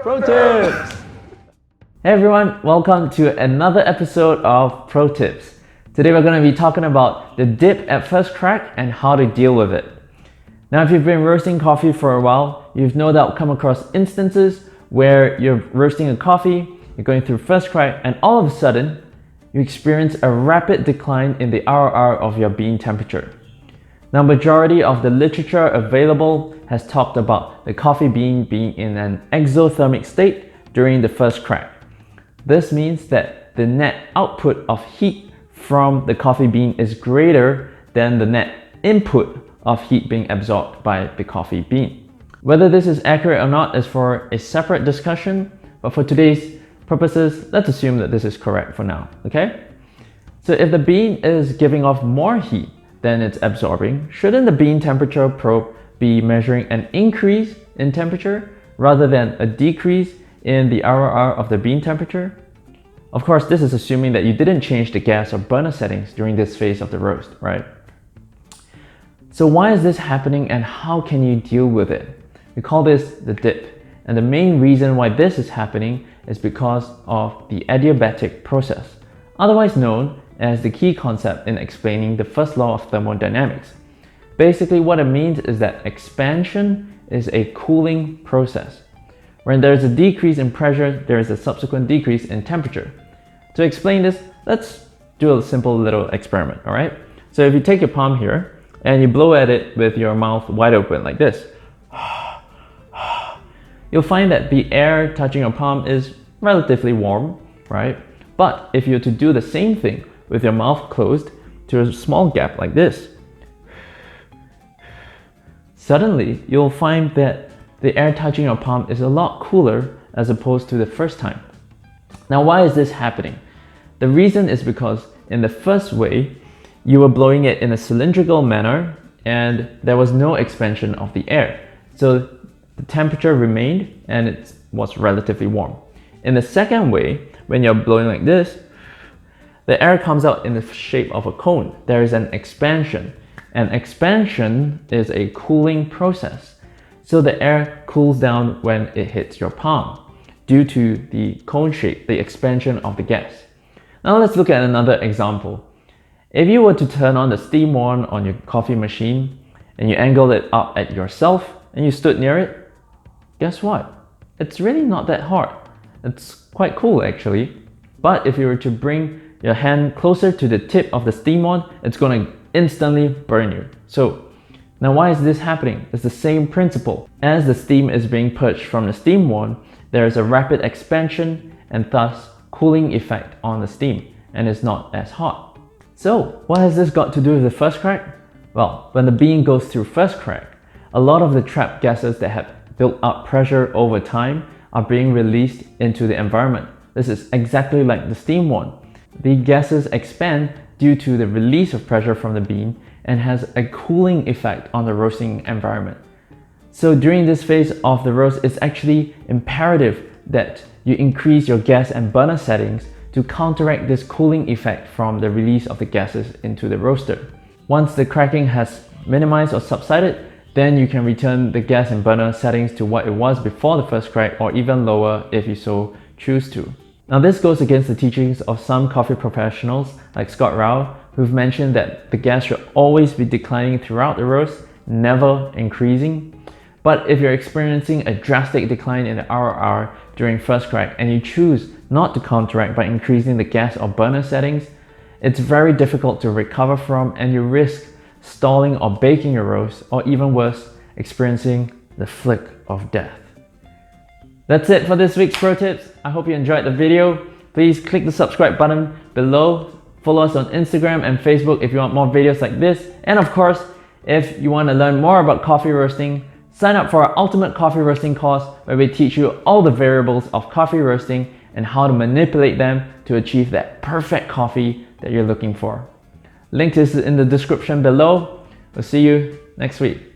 Pro Tips! Hey everyone, welcome to another episode of Pro Tips. Today we're going to be talking about the dip at first crack and how to deal with it. Now if you've been roasting coffee for a while, you've no doubt come across instances where you're roasting a coffee, you're going through first crack, and all of a sudden you experience a rapid decline in the RR of your bean temperature. Now, majority of the literature available has talked about the coffee bean being in an exothermic state during the first crack. This means that the net output of heat from the coffee bean is greater than the net input of heat being absorbed by the coffee bean. Whether this is accurate or not is for a separate discussion, but for today's purposes, let's assume that this is correct for now, okay? So if the bean is giving off more heat than it's absorbing, shouldn't the bean temperature probe be measuring an increase in temperature rather than a decrease in the RR of the bean temperature? Of course, this is assuming that you didn't change the gas or burner settings during this phase of the roast, right? So why is this happening and how can you deal with it? We call this the dip. And the main reason why this is happening is because of the adiabatic process, otherwise known as the key concept in explaining the first law of thermodynamics. Basically, what it means is that expansion is a cooling process. When there is a decrease in pressure, there is a subsequent decrease in temperature. To explain this, let's do a simple little experiment, all right? So if you take your palm here and you blow at it with your mouth wide open like this, you'll find that the air touching your palm is relatively warm, right? But if you were to do the same thing with your mouth closed to a small gap like this, suddenly you'll find that the air touching your palm is a lot cooler as opposed to the first time. Now, why is this happening? The reason is because in the first way, you were blowing it in a cylindrical manner and there was no expansion of the air. So the temperature remained and it was relatively warm. In the second way, when you're blowing like this, the air comes out in the shape of a cone. There is an expansion. And expansion is a cooling process. So the air cools down when it hits your palm due to the cone shape, the expansion of the gas. Now let's look at another example. If you were to turn on the steam wand on your coffee machine and you angle it up at yourself and you stood near it, guess what? It's really not that hot. It's quite cool actually. But if you were to bring your hand closer to the tip of the steam wand, it's going to instantly burn you. So now why is this happening? It's the same principle. As the steam is being purged from the steam wand, there is a rapid expansion and thus cooling effect on the steam, and it's not as hot. So what has this got to do with the first crack? Well, when the bean goes through first crack, a lot of the trapped gases that have built up pressure over time are being released into the environment. This is exactly like the steam wand. The gases expand due to the release of pressure from the bean and has a cooling effect on the roasting environment. So during this phase of the roast, it's actually imperative that you increase your gas and burner settings to counteract this cooling effect from the release of the gases into the roaster. Once the cracking has minimized or subsided, then you can return the gas and burner settings to what it was before the first crack, or even lower if you so choose to. Now this goes against the teachings of some coffee professionals like Scott Rao, who've mentioned that the gas should always be declining throughout the roast, never increasing. But if you're experiencing a drastic decline in the RR during first crack and you choose not to counteract by increasing the gas or burner settings, it's very difficult to recover from and you risk stalling or baking your roast, or even worse, experiencing the flick of death. That's it for this week's Pro Tips. I hope you enjoyed the video. Please click the subscribe button below. Follow us on Instagram and Facebook if you want more videos like this. And of course, if you want to learn more about coffee roasting, sign up for our Ultimate Coffee Roasting course where we teach you all the variables of coffee roasting and how to manipulate them to achieve that perfect coffee that you're looking for. Link is in the description below. We'll see you next week.